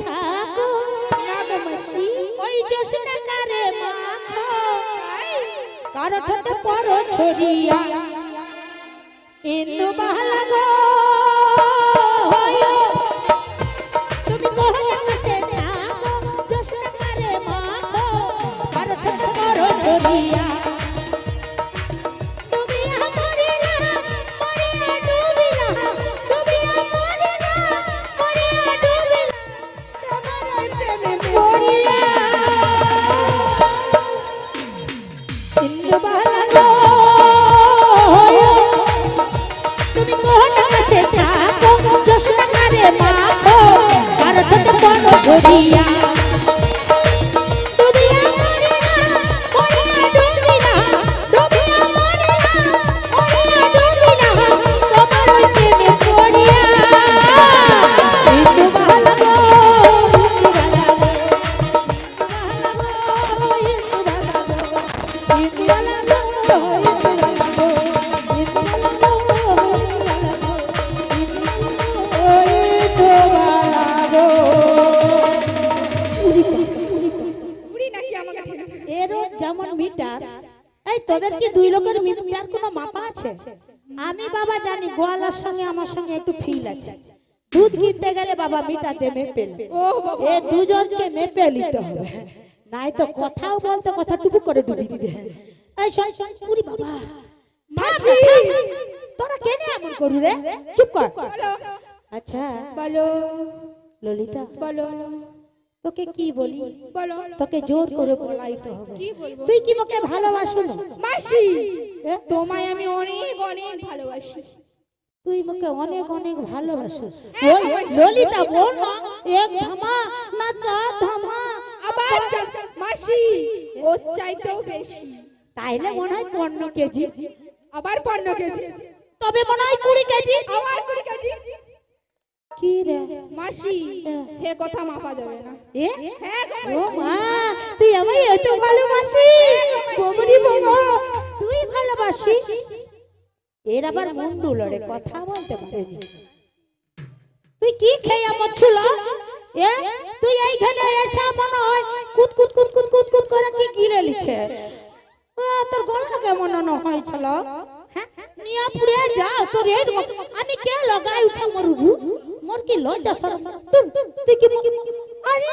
থাকো না গো মাসি ওই জোসনা কারে মাখো কারো ঠোঁটে পরো ছড়িয়া ইন্দু বাহালা গো তুমি মোহন বসে থাকো জোসনা কারে মাখো কারো ঠোঁটে পরো ছড়িয়া আমি বাবা জানি গোয়ালার সঙ্গে আমার সঙ্গে একটু ফিল আছে দুধ কিনতে গেলে বাবা মিটাতে মেপে এ দুজনকে মেপে নিতে হবে নাই তো কথাও বলতে কথা টুকু করে ডুবি দিবে এই শোন শোন পুরি বাবা মাসি তোরা কেন এমন করু রে চুপ কর আচ্ছা বলো ললিতা বলো তোকে কি বলি বলো তোকে জোর করে বলাইতে হবে কি বলবো তুই কি আমাকে ভালোবাসো না মাসি তোমায় আমি অনেক অনেক ভালোবাসি তুই আমাকে অনেক অনেক ভালোবাসো ওই ললিতা বল না এক ধামা না চার ধামা আবার মাসি ও চাইতেও বেশি তাইলে মনে হয় 15 কেজি আবার 15 কেজি তবে মনে হয় 20 কেজি আবার 20 কেজি কি রে মাসি সে কথা মাপা যাবে না এ হ্যাঁ ও মা তুই আমায় এত ভালোবাসি ববরি বাবা তুই ভালোবাসি এর আবার মুন্ডু লড়ে কথা বলতে পারেনি তুই কি খেয়ে আমার ছুলা এ তুই এইখানে এসে মনে হয় কুত কুত কুত কুত কুত কুত করে কি গিলে লিছে তোর গলা কেমন না হয়েছিল হ্যাঁ নিয়া পুড়ে যা তোর রেড আমি কে লাগাই উঠা মরুজু মোর কি লজ্জা শরম তুই কি আরে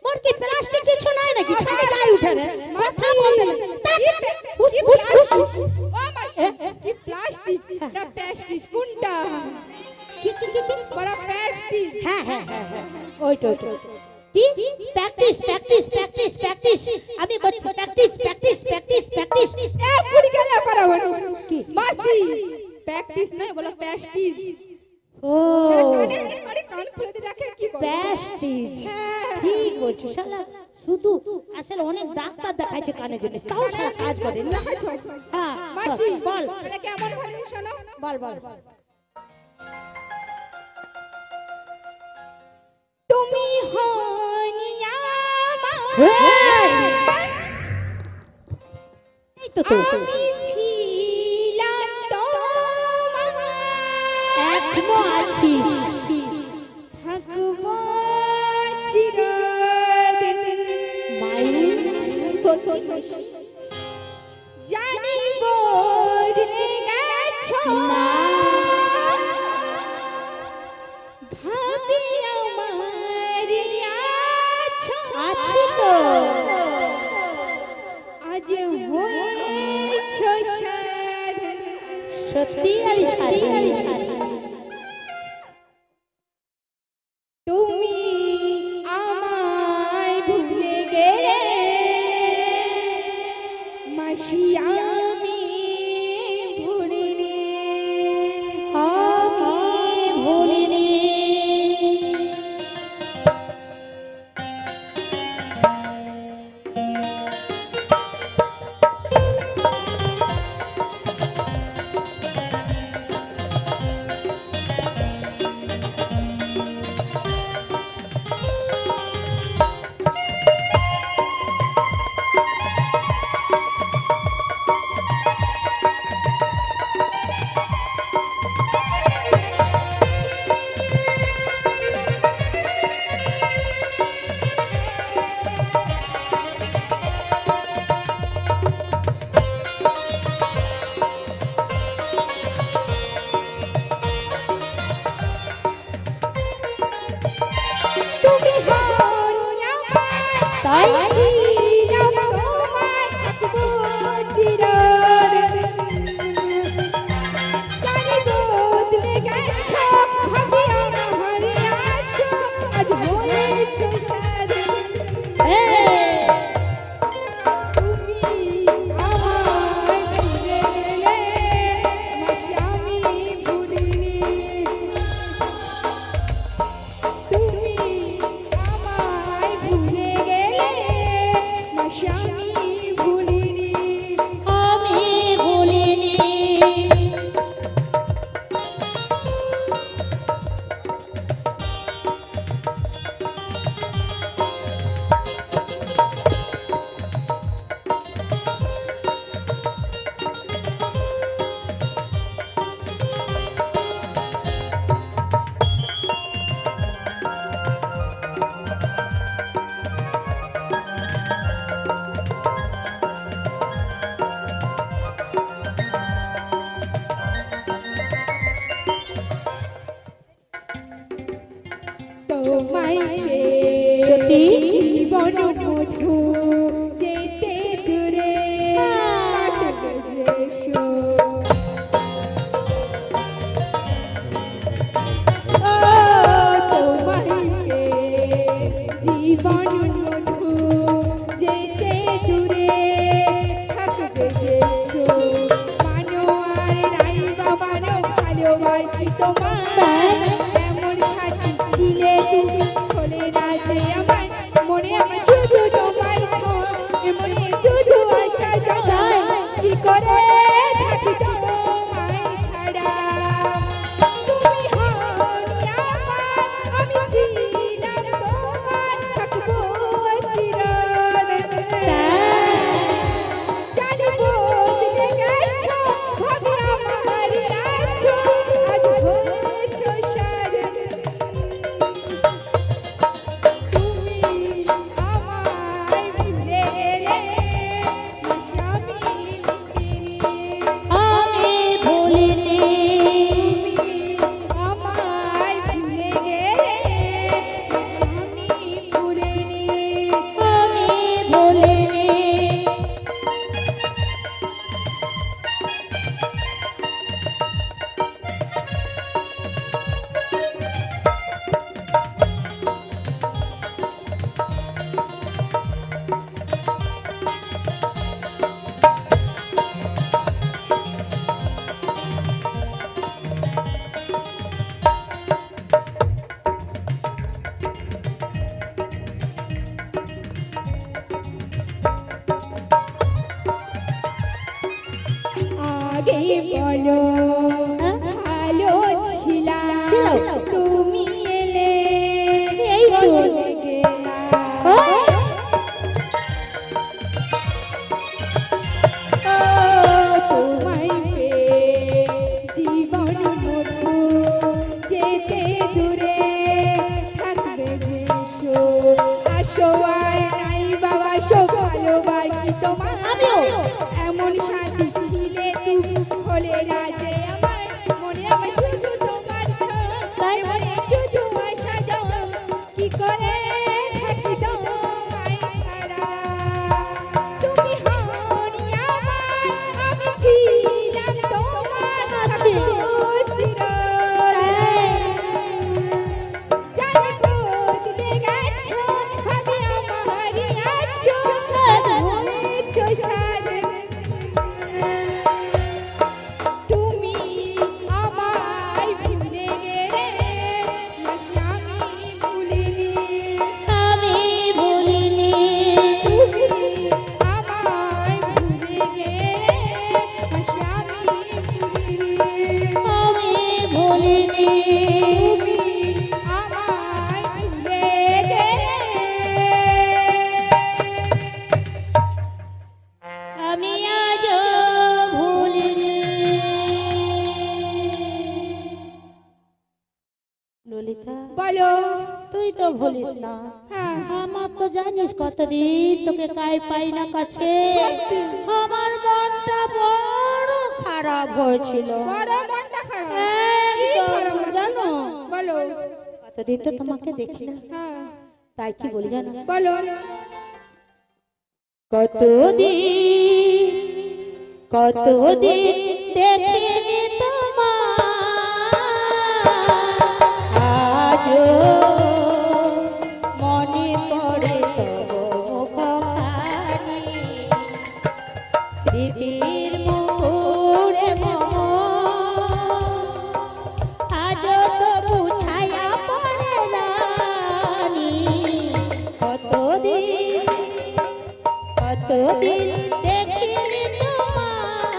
মোর কি প্লাস্টিক কিছু নাই নাকি খালি গায়ে উঠে রে কথা বলতে ও মাসি কি প্লাস্টিক না প্লাস্টিক কোনটা কি বড় প্লাস্টিক হ্যাঁ হ্যাঁ হ্যাঁ ওইটা কি প্র্যাকটিস প্র্যাকটিস প্র্যাকটিস প্র্যাকটিস আমি বলছি প্র্যাকটিস প্র্যাকটিস প্র্যাকটিস প্র্যাকটিস এ পুরি গেলে পারাবো কি মাসি প্র্যাকটিস নয় বলো প্লাস্টিক ও আরে কান খুলে দিয়ে রাখে কি করে প্লাস্টিক ঠিক বলছো শালা শুধু আসলে অনেক ডাক্তার দেখাইছে কানে জন্য তাও শালা কাজ করে না হ্যাঁ মাসি বল মানে কেমন ভালো শোনো বল বল তুমি হনিয়া এই তো তো আমি ছিলাম তোমার এখনো আছিস থাকবো চিরদিন মাই সত্যি জানি বদলে গেছো মা ভাবি আমার আছো আছি তো আজ হয়েছো সাধন সত্যি আমি সারি তুমি আমায় ভুলে গেলে মাসি আমি ভুলিনি আমি ভুলিনি ভালোবাসি তোমায় এমন সাথী ছিলে তুমি হলে না যে আমার মনে আমার শুধু তোমার ছোঁয়া মনে শুধু আশা জাগায় কি করে থাকি তোমায় ছাড়া তুমি হনি আমার আমি ছিলাম তোমার থাকবো চিরদিন জানি বদলে গেছো ভাবি আমার আছো আজ হয়েছো সারা তুমি আমায় ভুলে গেলে স্বামী আমি ভুলিনি তুমি আমায় ভুলে গেলে স্বামী ভুলেনি আমি ভুলিনি আগে বলো ভালো ছিলাম ছিল? তুমি এলে এই তো। বদলে গেলাম ও, তোমায় পেয়ে জীবন মধুর যেতে দূরে থাকবে ভেসো আসো আর নাই বাবা সো ভালোবাসি তোমায় আমিও। এমন সাথী ছিলে তুমি হলে না যে আমার মনে আমার শুধু তোমার তাই? মনে শুধু আশা যাও কি করে থাকি তোমায় ছাড়া তুমি হনি আমার আমি ছিলাম তোমার আছি। জানি বদলে গেছো ভাবি আমারই আছো আজ হয়েছো সারা তুমি আমায় ভুলে গেলে স্বামী ভুলিনি আমি ভুলিনি তুমি আমায় ভুলে গেলে স্বামী ভুলিনি আমি ভুলিনি তুমি আমায় ভুলে গেলে আমি আজ ভুলিনি ললিতা বলো তুই তো ভুলিস না হ্যাঁ আমার তো জানিস কতদিন তোকে পাই না কাছে আমার মনটা বড় খারাপ হয়েছিল বড় মনটা খারাপ কি একদম, খারাপ আছে? জানো বলো কতদিন তো তোমাকে দেখি না হ্যাঁ তাই কি বলি জানো বলো কতদিন দেখিনি তোমার আজও মনে পড়ে তব মুখখানি স্মৃতির মুখে মম আজও তবু ছায়া পড়ে রানী কতদিন দেখিনি তোমার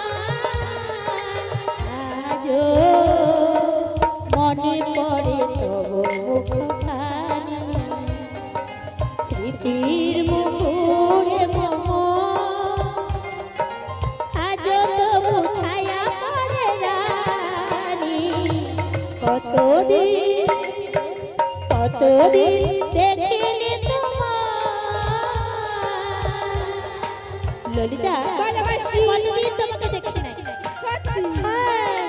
আজও মনে পড়ে তব মুখখানি স্মৃতির মুখে মম আজও তবু ছায়া পড়ে রানী কতদিন দেখিনি তোমার ললিতা ভালোবাসি। কতদিন তোমাকে দেখি নাই সত্যি হ্যাঁ,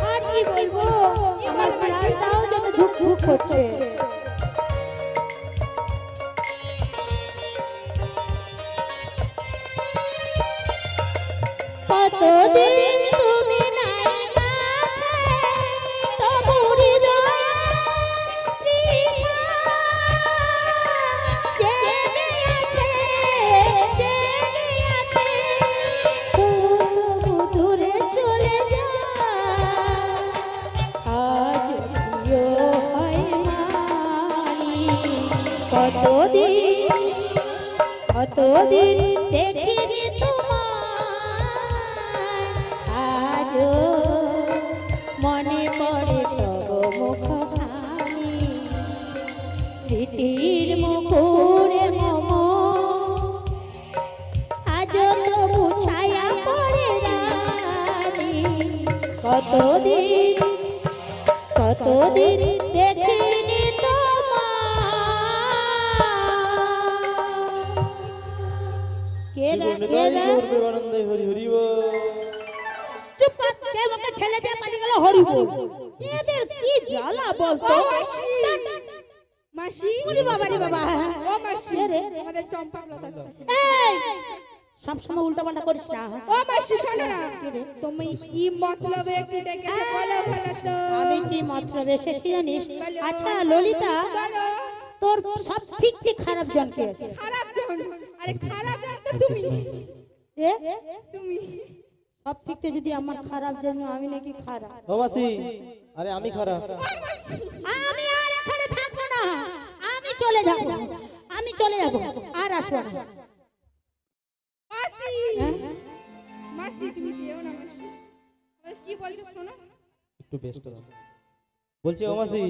আর কি বলবো আমার প্রাণটাও যেন ধুক ধুক করছে কতদিন তুমি নাই কাছে তবু হৃদয় তৃষা জেগে আছে তবু দূরে চলে যায় কতদিন দেখিনি তোমায়, আজও মনে পড়ে তব মুখখানি, স্মৃতির মুকুরে মম আজও তবু ছায়া পড়ে রানী। কতদিন কতদিন দেখিনি চুপ কর, কে আমাকে ঠেলে দিয়ে পালিয়ে গেল হরি বল। এদের কি জ্বালা বলতো। ও মাসি, মাসি, ওরে বাবা রে বাবা। ও মাসি, কে রে? আমাদের চম্পকলতা। এই সব সময় উল্টা পাল্টা করিস না। ও মাসি শোনো না, তুমি কি মতলবে একটু ডেকেছো বলো ভালো তো। আমি কি মতলব এসেছি জানিস? আচ্ছা ললিতা, বলো। তোর সব থেকে খারাপ জন কে আছে? খারাপ জন? আরে খারাপ জন তো তুমি। এ তুমি সব থেকে যদি আমার খারাপ জন, আমি নাকি খারাপ? ও মাসি, আরে আমি খারাপ। ও মাসি, আমি আর এখানে থাকবো না, আমি চলে যাব, আমি চলে যাব, আর আসবো না। মাসি, হ্যাঁ? মাসি তুমি যেও না মাসি। আরে কি বলছো শোনো। একটু বেশ করো। বলছি ও মাসি,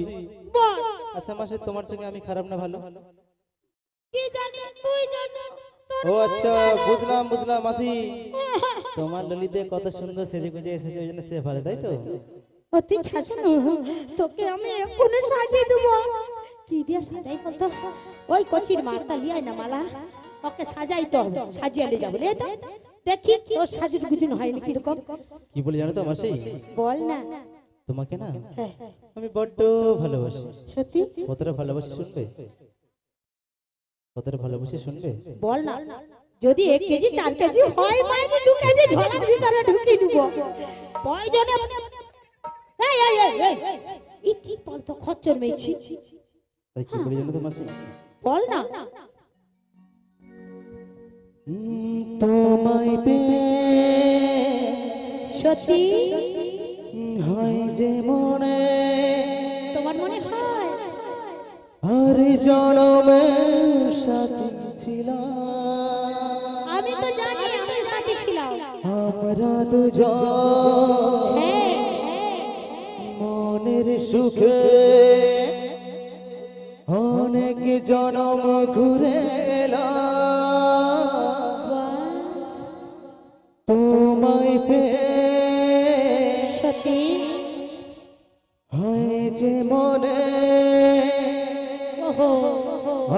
বল, আচ্ছা মাসি তোমার সঙ্গে আমি খারাপ না ভালো? কি জানি তুই জানো। ও আচ্ছা, বুঝলাম বুঝলাম মাসি, তোমার ললিতে কত সুন্দর সেজে গুজে এসেছে, ওই জন্য সে ভালো, তাই তো? অতি ছাড়ানো, তোকে আমি এক্ষুনি সাজিয়ে দেবো। কি দিয়ে সাজাই বলতো? ওই কচির মারটা লিয়াই না মালা, ওকে সাজাইতে হবে, সাজিয়ে নিয়ে যাবো রে। তো দেখি তোর সাজুর গুজুন হয়নি কিরকম। কি বলি জানো তো মাসি, বল না। তোমাকে না হ্যাঁ, আমি বড্ড ভালোবাসি। সত্যি কতটা ভালোবাসি শুনবে? কতটা ভালোবাসি শুনবে? বল না। যদি 1 কেজি 4 কেজি হয়, মানে 2 কেজি ঝোলার ভিতরে ঢুকিয়ে দেবো প্রয়োজনে। এই এই এই এই এই কি বলতো খচ্চর মেয়েছি। তাই কি বলি জানো তো মাসি, বল না। তোমায় পেয়ে সত্যি হয় যে মনে, তোমার মনে হয়? আর জনমে সাথী ছিলাম, আমি তো জানি আমার সাথে ছিলাম। আমরা দুজন হ্যাঁ, মনের সুখে অনেক জনম ঘুরে এলাম, তোমায় পেয়ে সত্যি হয় যে মনে, ওহো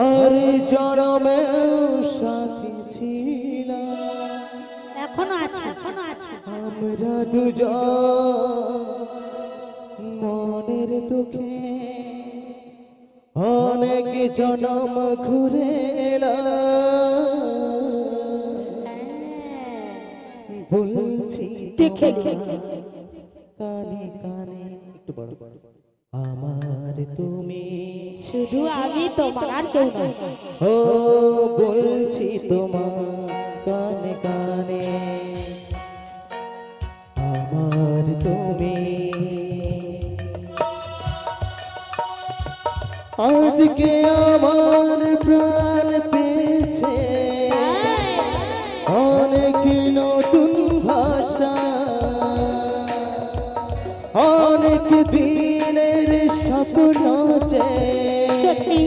আর জনমে সাথী ছিলাম, এখনো আছে, এখনো আছে। আমরা দুজন মনের দুঃখে অনেক জনম ঘুরে এলাম, বলছি দেখে কানে কানে, একটু বড় আমার তুমি, শুধু আমি, তোমার আর কেউ নয়। ও বলছি তোমার কানে কানে, আমার তুমি, আজকে আমার প্রাণ পেয়েছে অনেক নতুন ভাষা, অনেক দিনের স্বপ্ন যে, সত্যি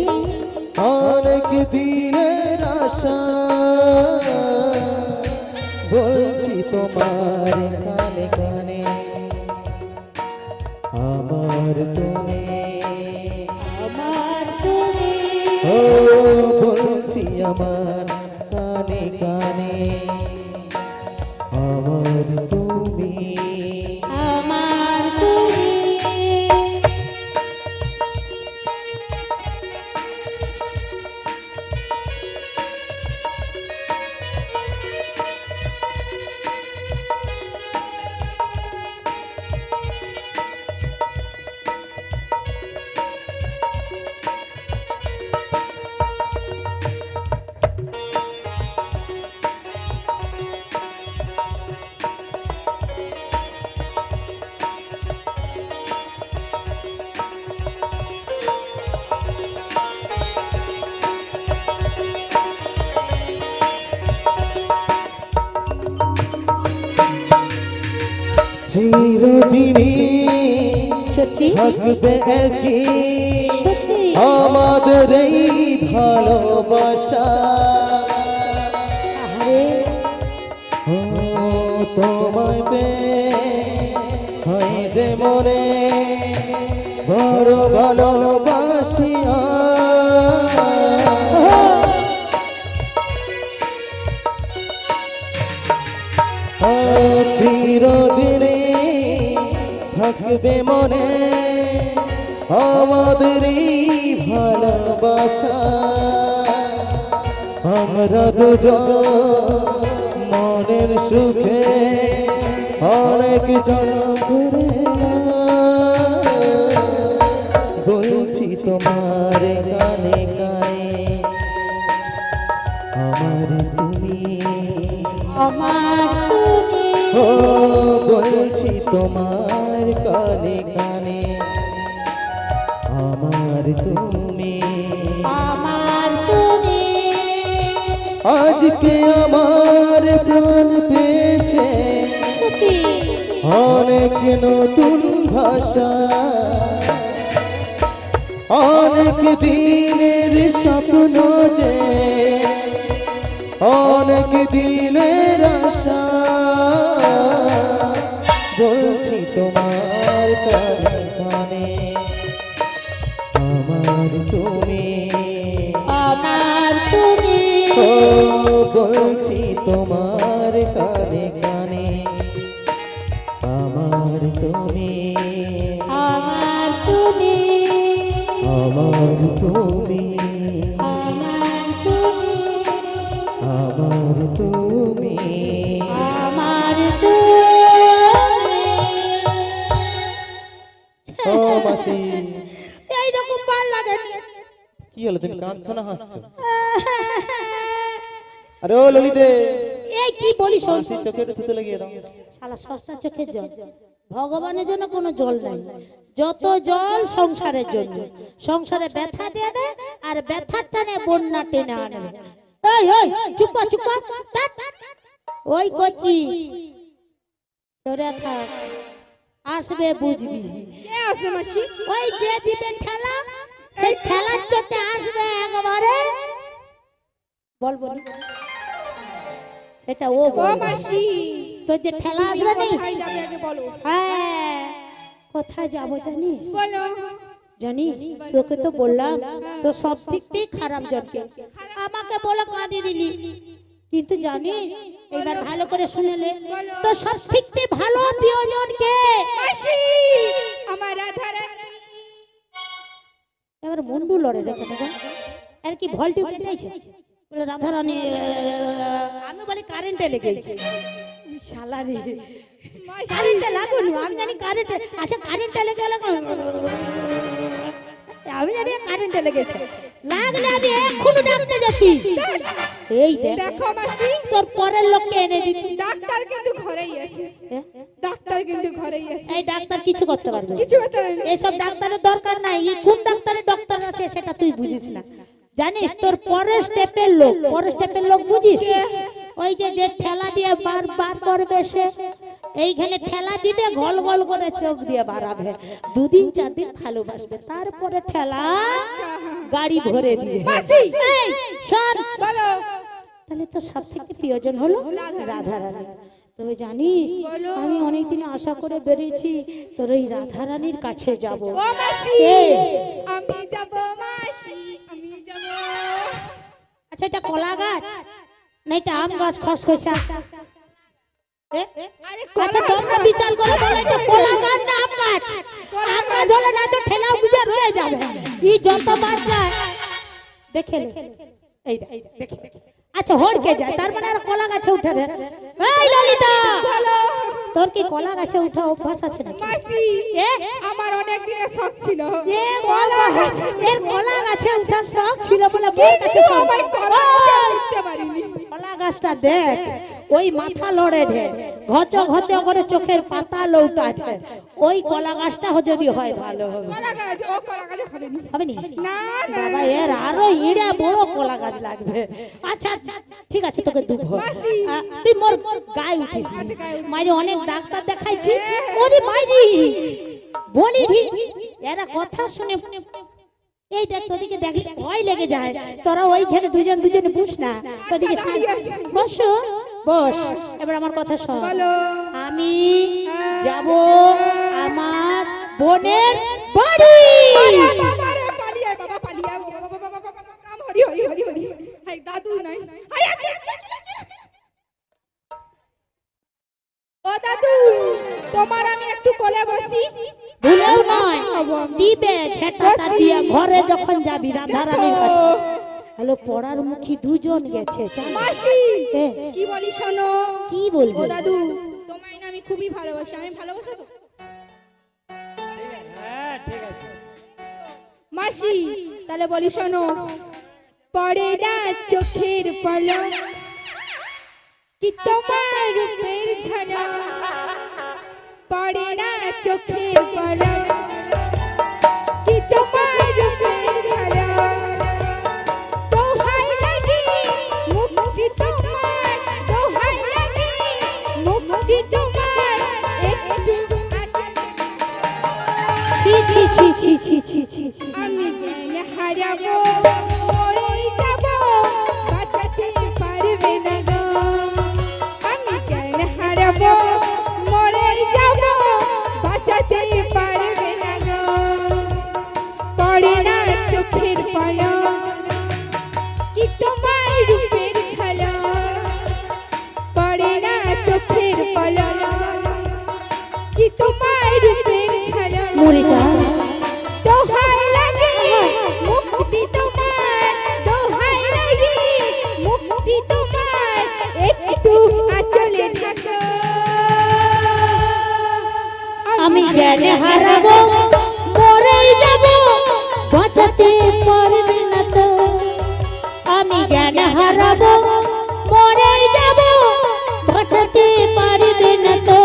অনেক দিনের আশা, বলছি তোমার কানে কানে, আমার তুমি, আমার তুমি, ও বলছি আমার কানে কানে, আমার তুমি, আমার তুমি। চিরদিনই সত্যি থাকবে একই সত্যি আমাদের এই ভালোবাসা। আরে ও তোমায় পেয়ে হয় যে মনে বড় ভালোবাসি চিরদিনে থাকবে মনে আমাদের এই ভালোবাসা। আমরা দুজন মনের সুখে অনেক জনম করে বলছি তোমার কানে কানে আমার তুমি আমার তুমি ও বলছি তোমার কানে কানে আমার তুমি আমার তুমি আজকে আমার প্রাণ পেয়েছে সত্যি অনেক নতুন ভাষা। অনেক দিনের স্বপ্ন যে অনেক দিনের আশা বলছি তোমার কানে কানে আমার তুমি আমার তুমি ও বলছি তোমার কানে কানে আমার তুমি আমার তুমি আমার তুমি আমার তুমি আমার তুমি আমার তুমি ও মাসি এইরকম ভাল লাগে কি হলো তুমি কাঁদছো না হাসছো? আরে ও ললিতে এই কি বলিস মাসি চোখে একটু থুতু লাগিয়ে দাও। শালা সস্তা চোখের জল ভগবানের জন্য কোনো জল নাই যত জল সংসারের জন্য সংসারে ব্যথা দিয়ে দে আর ব্যথার টানে বন্যা টেনে আনবে এই ওই চুপ কর চুপ কর টাট। ওই কচি তোরে থাক আসবে বুঝবি কে আসবে মাসি? ওই যে দিবে ঠেলা সেই ঠেলার চোটে আসবে একবারে বলবো না সেটা ও ও বলবে মাসি তোর যে ঠেলা আসবে না কোথায় যাবে আগে বলো। হ্যাঁ কোথায় যাবো জানিস বলো জানিস তোকে তো বললাম তো সব দিক থেকে খারাপ জনকে আমাকে বলে কাঁদিয়ে দিলি কিন্তু জানিস এবার ভালো করে শুনেলে তো সব দিক থেকে ভালো প্রিয়জনকে মাসি আমার রাধা রানী এবার মুন্ডু লড়ে দেখো দেখো আর কি ভল্টিউ কেটেছে বলে রাধা রানী আমি বলি কারেন্টে লেগেছে শালা রে মাসি কারেন্টে লাগুন আমি জানি কারেন্টে আচ্ছা কারেন্টে লেগে গেল আমি জানি কারেন্টে লেগেছে লাগলে আমি এক্ষুনি ডাকতে যাচ্ছি এই দেখ দেখো মাসি তোর পরের লোককে এনে দিতি ডাক্তার কিন্তু ঘরেই আছে ডাক্তার কিন্তু ঘরেই আছে এই ডাক্তার কিছু করতে পারবে কিছু করতে পারে না। এইসব ডাক্তারের দরকার নাই এই কোন ডাক্তারের ডক্টর আছে সেটা তুই বুঝিস না জানিস তোর পরের স্টেপের লোক বুঝিস ওই যে যে ঠেলা দিয়ে বার করবে সে এইখানে ঠেলা দিবে গল গল করে চোখ দিয়ে বাড়াবে দুদিন চার দিন ভালোবাসবে তারপরে ঠেলা গাড়ি ভরে দিবে মাসি এই শোন বলো তাহলে তো সব থেকে প্রিয়জন হলো রাধা রানী তবে জানিস বলো। আমি অনেকদিন আশা করে বেরিয়েছি তোর ওই রাধা রানীর কাছে যাব ও মাসি এই। আমি যাব মাসি আমি যাব আচ্ছা এটা কলা গাছ না এটা আম গাছ খসখসা আরে আচ্ছা তোমরা বিচার করে বলো এটা কলা গাছ না আম গাছ আম গাছ হলে না তো ঠেলা বুঝে রয়ে যাবে এই যত বাদ যায় দেখে নে। এই দেখ, দেখে আচ্ছা হড়কে যায় তার মানে আর কলা গাছে উঠে রে এই ললিতা বলো তোর কি কলা গাছে উঠা অভ্যাস আছে নাকি মাসি এ আমার অনেক দিনের শখ ছিল এ বাবা এর কলা গাছে উঠার শখ ছিল বলে বউর কাছে কিন্তু শখ আমার কলা গাছে উঠতে পারিনি কলা গাছটা দেখ, ওই মাথা লড়ে ঢে, ঘচ ঘচ করে চোখের পাতা লৌটা ঢে, ওই কলা গাছটা যদি হয় ভালো হবে। কলা গাছ, ও কলা গাছ হবে না। হবে নি? না না বাবা এর আরো ইড়া বড় কলা গাছ লাগবে। আচ্ছা আচ্ছা, ঠিক আছে তোকে দুধ মাসি। তুই মোর গায়ে উঠিস। আচ্ছা, গায়ে উঠি। মাইরে অনেক ডাক্তার দেখাইছি, ওরে মাইরি বলি ঢি, এরা কথা শুনে এই দেখ তোদিকে দেখলে ভয় লেগে যায়। তোরা ওইখানে দুজন দুজনে বস না, তোদিকে বস বস। এবার আমার কথা শোন, বলো। আমি যাব আমার বোনের বাড়ি। বাবা রে, পালিয়ে আয়, বাবা পালিয়ে আয়, বাবা বাবা বাবা বাবা, রাম হরি হরি হরি হরি। হাই দাদু নাই, হাই আছে। ও দাদু, তোমার আমি একটু কোলে বসি। ভুলেও নয় দিবে ছেটাটা দিয়া ঘরে যখন যাবি রাধারানীর কাছে। হ্যালো, পড়ার মুখী দুজন গেছে। মাসি এ, কি বলি শোনো। কি বলবি? ও দাদু, তোমায় না আমি খুবই ভালোবাসি। আমি ভালোবাসো তো? হ্যাঁ ঠিক আছে। মাসি তাহলে বলি শোনো। পড়ে না চোখের পলক, কি তোমার রূপের ঝলক। পড়ে না চোখের পলক, কি তোমার রূপের ঝলক। দোহাই লাগে মুক্তি তোমার, দোহাই লাগে মুক্তি তোমার। একটু ছি ছি ছি ছি ছি ছি ছি ছি। আমি জ্ঞান হারাবো, মরে যাবো, বাঁচাতে পারবে না গো। আমি জ্ঞান হারাবো, মরে যাবো, বাঁচাতে পারবে না গো। পড়ে না চোখের পলক, কি তোমার রূপের ঝলক। পড়ে না চোখের পলক, কি তোমার রূপের ঝলক। মরে যা। দোহাই লাগে মুক্তি তোমার, দোহাই লাগে মুক্তি তোমার। একটু আঁচলে থাকো। আমি জ্ঞান হারাবো, মরে যাব, বাঁচাতে পারবে না তো। আমি জ্ঞান হারাবো, মরে যাব, বাঁচাতে পারবে না তো।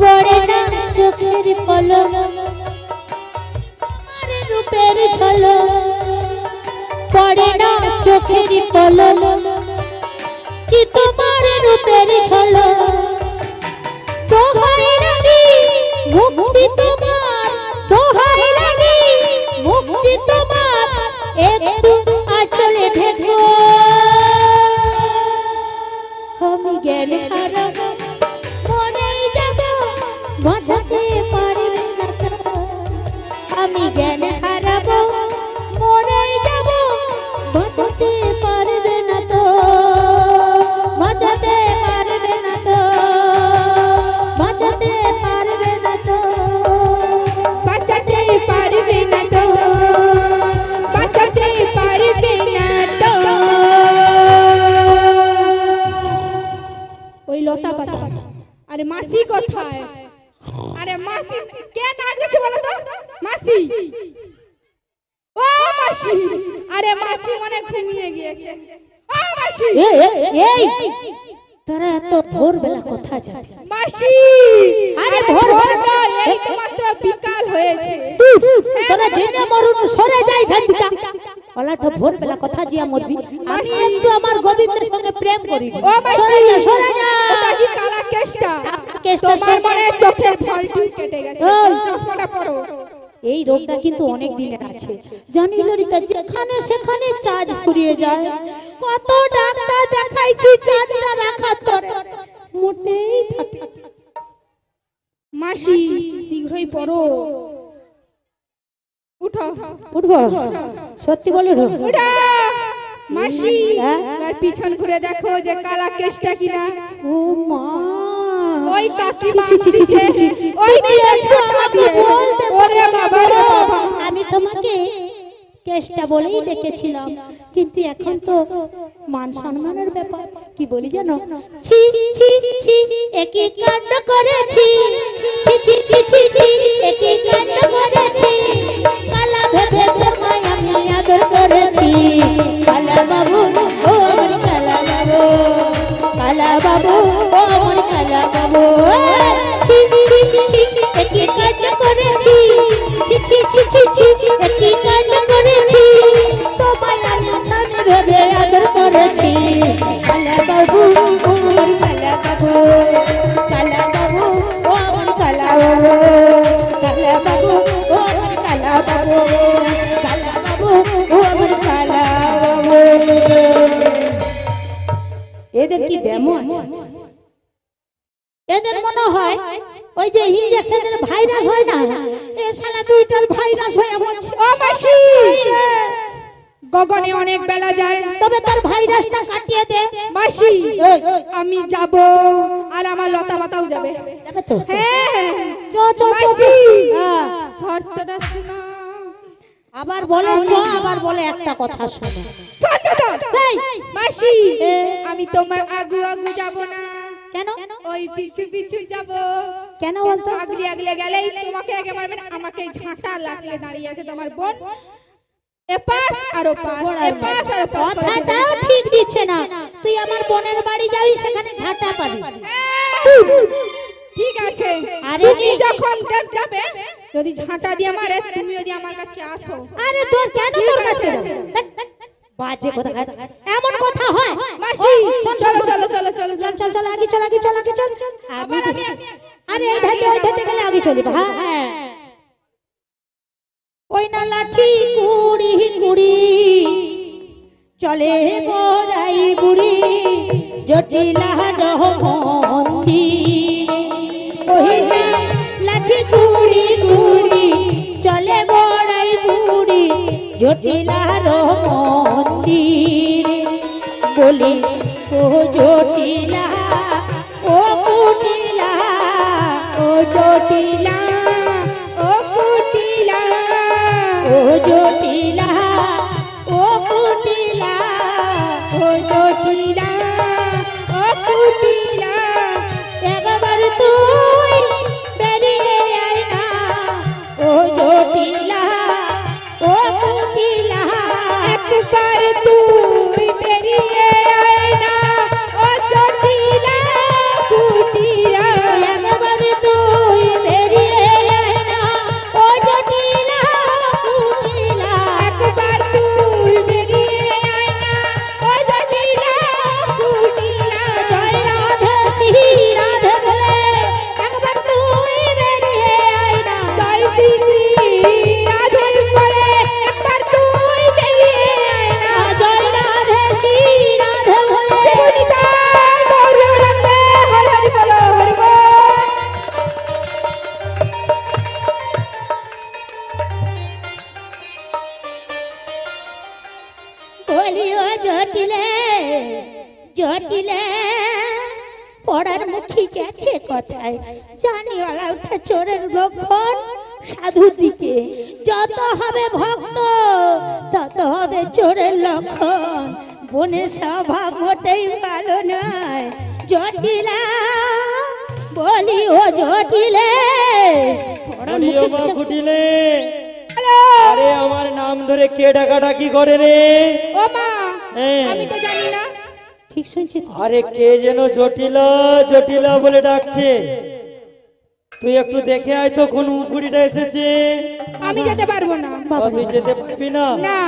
পড়ে না চোখের পলক, তোমার রূপের ঝলক। পড়ে না চোখের পলক, কি তোমার রূপের ঝলক। দোহাই লাগে মুক্তি তোমার, দোহাই লাগে মুক্তি তোমার। একটু আঁচলে ঢেকো। আমি জ্ঞান হারাবো, মরে যাব, বাঁচাতে পারবে না তো। আমি জ্ঞান হারাবো, মরে যাব, বাঁচাতে পারবে না তো। বাঁচাতে পারবে না তো, বাঁচাতে পারবে না তো। বাঁচাতে পারবে না তো, বাঁচাতে পারবে না তো। ওই লতা পাতা। আরে মাসি কোথায়? আরে মাসি কে ডাকছে বলো তো? মাসি, ও মাসি। আরে মাসি মনে ঘুমিয়ে গিয়েছে। ও মাসি, এই তোরা এত ভোরবেলা কোথায় যাবে? মাসি। আরে ভোর ভোর নয়, এই তো মাত্র বিকাল হয়েছে। তোরা জেনে মরুন, সরে যাই এখান থেকে। ওলাটা ভোরবেলা কথা জিয়া মরবি। আমি একটু আমার গোবিন্দের সঙ্গে প্রেম করি। ও মাসি, সরে যা, সরে যা। ওটা কি কালা কেষ্টা? কেষ্টা তোমার সরে- মনে চোখের ফলটি কেটে গেছে। ওই। চশমাটা পরো। এই রোগটা কিন্তু অনেক দিনের আছে, জানি ললিতা। যেখানে সেখানে চার্জ ফুরিয়ে যায়। কত ডাক্তার দেখাইছি, চার্জটা রাখার তরে মোটেই থাকে। মাসি শীঘ্রই পড়ো। উঠো উঠবো? সত্যি বলে উঠো। উঠো মাসি। হ্যাঁ? আর পিছন ঘুরে দেখো যে কালা কেষ্টা কিনা। ও মা, ওই কাকিমা ছি, ছি, ছি, ছি, ছি, ছি। ওই তুমি দিকে একটু ছোটা আমাকে দিয়ে। বলতে ওরে বাবা রে বাবা। আমি তোমাকে কেষ্টা বলেই ডেকেছিলাম, কিন্তু এখন তো মান সম্মানের ব্যাপার। কি বলি জানো? ছি ছি ছি, একই কাণ্ড করেছি। ছি ছি ছি ছি ছি, একই কাণ্ড করেছি। কালা ভেবে তোমায় আমি আদর করেছি। কালা বাবু, ও আমার কালা একই কাণ্ড করেছি, ছি ছি ছি ছি ছি, একই কাণ্ড করেছি, তোমায় আমি স্বামী ভেবে আদর করেছি। কালা বাবু আমার কালা বাবু, কালা বাবু ও আমার কালা বাবু, কালা বাবু ও আমার কালা বাবু, কালা বাবু ও আমার কালা বাবু। এদের কি ব্যামো আছে? এদের মনে হয় ওই যে ইনজেকশনের ভাইরাস হয় না, এ শালা দুইটার ভাইরাস হয়ে যাচ্ছে। ও মাসি, গগনে অনেক বেলা যায়, তবে তোর ভাইরাসটা কাটিয়ে দে মাসি। আমি যাব আর আমার লতা পাতাও যাবে। যাবে তো? হ্যাঁ চ চ চ মাসি, হ্যাঁ। শর্তটা শোনো। আবার বলে চ, আবার বলে একটা কথা শোনো। এই, মাসি, আমি তোমার আগু আগু যাব না। কেন? ওই পিছু পিছু যাব। কেন বলতো? আগলে আগলে গেলেই তোমাকে আগে মারবে না, আমাকে ঝাঁটা লাগলে দাঁড়িয়ে আছে তোমার বোন, এপাশ আর ওপাশ, এপাশ আর ওপাশ করে দেবে। কথাটাও ঠিক দিচ্ছে না। তুই আমার বোনের বাড়ি যাবি, সেখানে ঝাঁটা পাবি। ঠিক আছে, আরে তুমি যখন যাবে যদি ঝাঁটা দিয়ে মারে, তুমি যদি আমার কাছে আসো। আরে তোর কেন ঠিক তোর আছে। কাছে বাজে কথা, এমন কথা হয়? মাসি, চলো চলো চলো চলো চল চল চল, আগে চল, আগে চল, আগে চল। আবার আমি আরে এই ধাতে ওই ধাতে গেলে আগে চলি। হ্যাঁ হ্যাঁ, ওই না লাঠি কুড়ি কুড়ি চলে বড়াই বুড়ি, জটিলা রহমন্দি। ওই না লাঠি কুড়ি কুড়ি চলে বড়াই বুড়ি, জটিলা রহমন্দি। বলি ও জটিলা ও কুটিলা, ও জটিলা ও কুটিলা, ও জটিলা ও কুটিলা, ও জটিলা ও কুটিলা। একবার তুই বেরিয়ে আয় না, ও জটিলা ও কুটিলা। একবার তুই বেরিয়ে আয় না, ও জটিলা কুটিলা। একবার তুই বেরিয়ে আয় না, ও জটিলা কুটিলা। একবার তুই বেরিয়ে আয় না, ও জটিলা কুটিলা। জয় রাধে শ্রী রাধে বলে একবার তুই বেরিয়ে আয় না। জয় শ্রী শ্রী রাধে বলে একবার তুই বেরিয়ে আয় না। জয় রাধে শ্রী রাধে বলে শিবনিতা গৌরাঙ্গে হরি হরি বলো, হরি বল। বলিও জটিলে জটিলে, পড়ার মুখী গেছে কথায়, জানিওয়ালা উঠে চোরের লক্ষণ সাধুর দিকে। যত হবে ভক্ত তত হবে চোরের লক্ষণ, বনের স্বভাব মোটেই ভালো নয়। জটিলা বলি ও জটিলে, পড়ার বলি ও মুখী মা গেছে। কুটিলে, হ্যালো, আরে আমার নাম ধরে কে ডাকাডাকি করে রে? ও মা, হ্যাঁ। আমি তো জানি না। ঠিক শুনছি তো? আরে কে যেন জটিলা জটিলা বলে ডাকছে, তুই একটু দেখে আয় তো কোন উপুরিটা এসেছে। আমি যেতে পারবো না। ও, তুই যেতে পারবি না? না,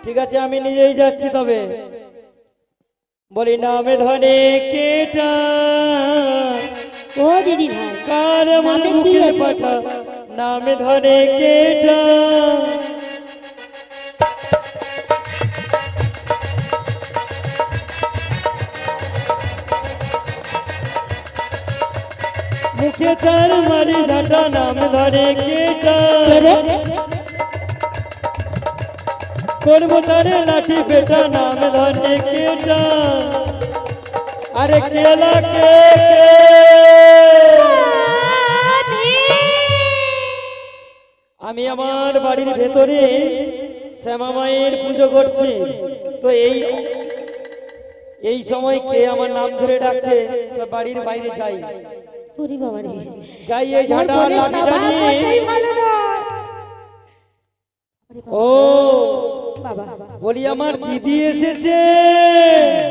ঠিক আছে, আমি নিজেই যাচ্ছি। তবে বলি নামে ধরে কেটা, ও দিদি ভাই, কার মনে নামে কি বুকের আছে? পাঠা, নামে ধরে কেটা। মুখে তার মারি ঝাঁটা, নাম ধরে কেটা। করবো তারে লাঠি পেটা, নাম ধরে কেটা। আরে কেলা কে আমি আমার বাড়ির ভেতরে শ্যামা মায়ের পুজো করছি, তো এই সময় কে আমার নাম ধরে ডাকছে, তো বাড়ির বাইরে যাই। ওরে বাবা রে, যাই এই ঝাঁটা আর লাঠিটা নিয়ে। ও বাবা বলি আমার দিদি এসেছে।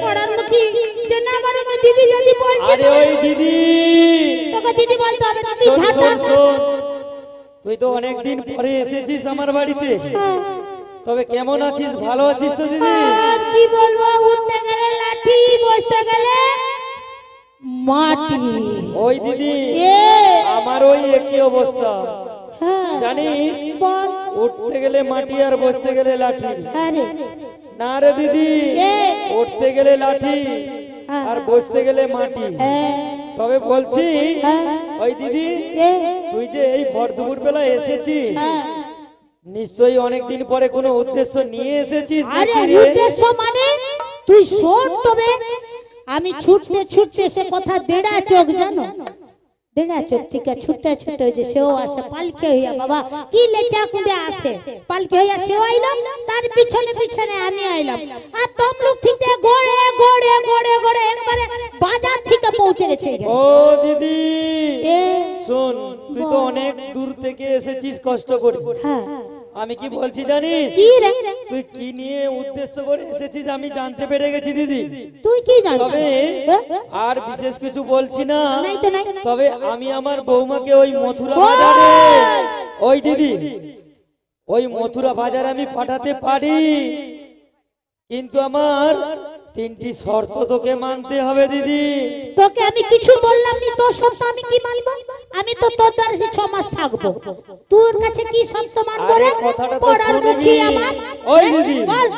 পড়ার মুখী যে না বলে না দিদি যদি বলছে আরে ওই দিদি, তোকে দিদি বলতে হবে না, তুই শোন ঝাঁটা। শোন শোন, তুই তো অনেকদিন পরে এসেছিস আমার বাড়িতে, তবে কেমন আছিস? ভালো আছিস তো দিদি? আর কি বলবো, উঠতে গেলে লাঠি, বসতে গেলে মাটি। ওই দিদি, এ, আমার ওই একই অবস্থা হ্যাঁ, জানিস, বল। উঠতে গেলে মাটি আর বসতে গেলে লাঠি। আরে না রে দিদি, এ, উঠতে গেলে লাঠি আর বসতে গেলে মাটি। হ্যাঁ, তবে বলছি হ্যাঁ, ওই দিদি, এ, তুই যে এই ভর দুপুর বেলা এসেছিস, হ্যাঁ। নিশ্চয়ই অনেকদিন পরে কোনো উদ্দেশ্য নিয়ে এসেছিস আরে নাকি রে? উদ্দেশ্য মানে তুই শোন তবে, আমি ছুটতে ছুটতে সে কথা দেড়া চোখ জানো, দেড়া চোখ থেকে ছুটতে ছুটতে ওই যে সেও আসে পালকে হইয়া, বাবা কি লেচা কুদে আসে পালকে হইয়া, সেও আইলাম, তার পিছনে পিছনে আমি আইলাম, আর তমলুক থেকে গড়ে গড়ে গড়ে গড়ে একবারে বাজার থেকে পৌঁছে গেছে। ও দিদি এ, শোন, তুই তো অনেক দূর থেকে এসেছিস কষ্ট করে। হ্যাঁ, আমি কি বলছি জানিস, কি রে তুই কি নিয়ে উদ্দেশ্য করে এসেছিস আমি জানতে পেরে গেছি দিদি। তুই কি জানিস? তবে হ্যাঁ? আর বিশেষ কিছু বলছি না, নাই তো নাই। তবে আমি আমার বৌমাকে ওই মথুরা বাজারে, ওই দিদি ওই মথুরা বাজারে আমি পাঠাতে পারি, কিন্তু আমার 3টি শর্ত তোকে মানতে হবে দিদি। তোকে আমি কিছু বললাম নি, তোর সত্য আমি কি মানবো? আমি তো তোর দ্বারা 6 মাস থাকবো, তোর কাছে কি সত্য মানবো আরে রে? কথাটা তো পড়ার শুনবি। মুখী আমার। ওই দিদি, বল।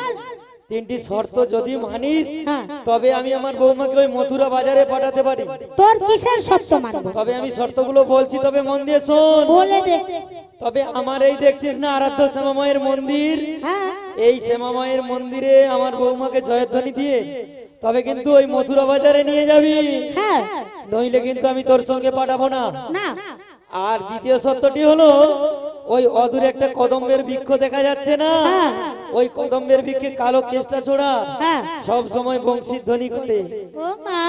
3টি শর্ত যদি মানিস, হ্যাঁ। তবে আমি আমার বৌমাকে ওই মথুরা বাজারে পাঠাতে পারি। তোর কিসের সত্য মানবো? তবে আমি শর্তগুলো বলছি, তবে মন দিয়ে শোন। বলে দে। তবে আমার এই দেখছিস না আরাধ্য শ্যামাময়ের মন্দির, হ্যাঁ, এই শ্যামাময়ের মন্দিরে আমার বৌমাকে জয়ধ্বনি দিয়ে তবে কিন্তু ওই মথুরা বাজারে নিয়ে যাবি, হ্যাঁ, নইলে কিন্তু আমি তোর সঙ্গে পাঠাবো না। না, আর দ্বিতীয় সত্যটি হলো, ওই অদূরে একটা কদম্বের বৃক্ষ দেখা যাচ্ছে না, হ্যাঁ। ওই কদম্বের বৃক্ষে কালো কেষ্টা ছোড়া হ্যাঁ। সব সময় বংশীর ধ্বনি করে, ও মা,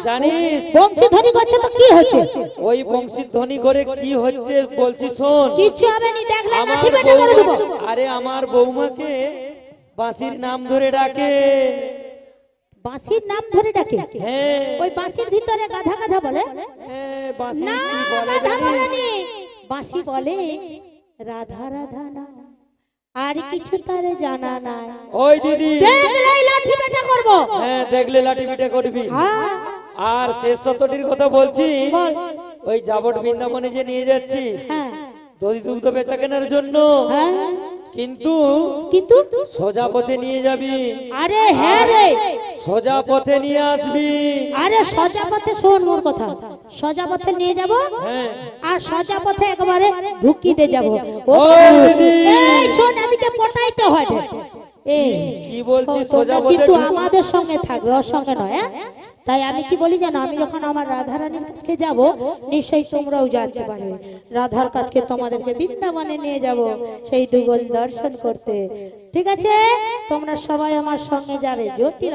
জানিস? বংশীধ্বনি করছে তো কি হচ্ছে? ওই বংশীর ধ্বনি করে কি হচ্ছে বলছি শোন। কিচ্ছু হবে নি, দেখলে আমার লাঠি পেটা করে দেবো। আরে আমার বৌমাকে বাঁশির নাম ধরে ডাকে। বাঁশির নাম ধরে ডাকে? হ্যাঁ, ওই বাঁশির ভিতরে গাধা গাধা বলে? হ্যাঁ, বাঁশি না, কি বলে গাধা জানিস? বলেনি, বাঁশি বলে রাধা রাধা না, আর কিছু তারে জানা নাই। ওই দিদি, দেখলেই লাঠি পেটা করবো। হ্যাঁ দেখলে লাঠি পিঠে করবি। হ্যাঁ, আর শেষ সত্যটির কথা বলছি, বল। ওই যাবট বৃন্দাবনে যে নিয়ে যাচ্ছি হ্যাঁ, দধি দুগ্ধ বেচা কেনার জন্য, হ্যাঁ, কিন্তু কিন্তু সোজা পথে নিয়ে যাবি, আরে হ্যাঁ রে, সোজা পথে নিয়ে আসবি। আরে সজা পথে শোন মোর কথা, সজা পথে নিয়ে যাব, হ্যাঁ, আর সজা পথে একবারে ঢুকিতে যাব। ও ওই দিদি। এই শোন, এদিকে পটাইতে হয় রে। এই কি বলছিস? তোমরা সোজা পথে কিন্তু ঢুক- আমাদের সঙ্গে থাকবে, ওর সঙ্গে নয়। হ্যাঁ, তাই আমি কি বলি জানো, আমি যখন আমার রাধারানীর কাছে যাব, নিশ্চয়ই তোমরাও জানতে পারবে, রাধার কাছে তোমাদেরকে বৃন্দাবনে নিয়ে যাব সেই যুগল দর্শন করতে। ঠিক আছে, তোমরা সবাই আমার সঙ্গে যাবে। জটিল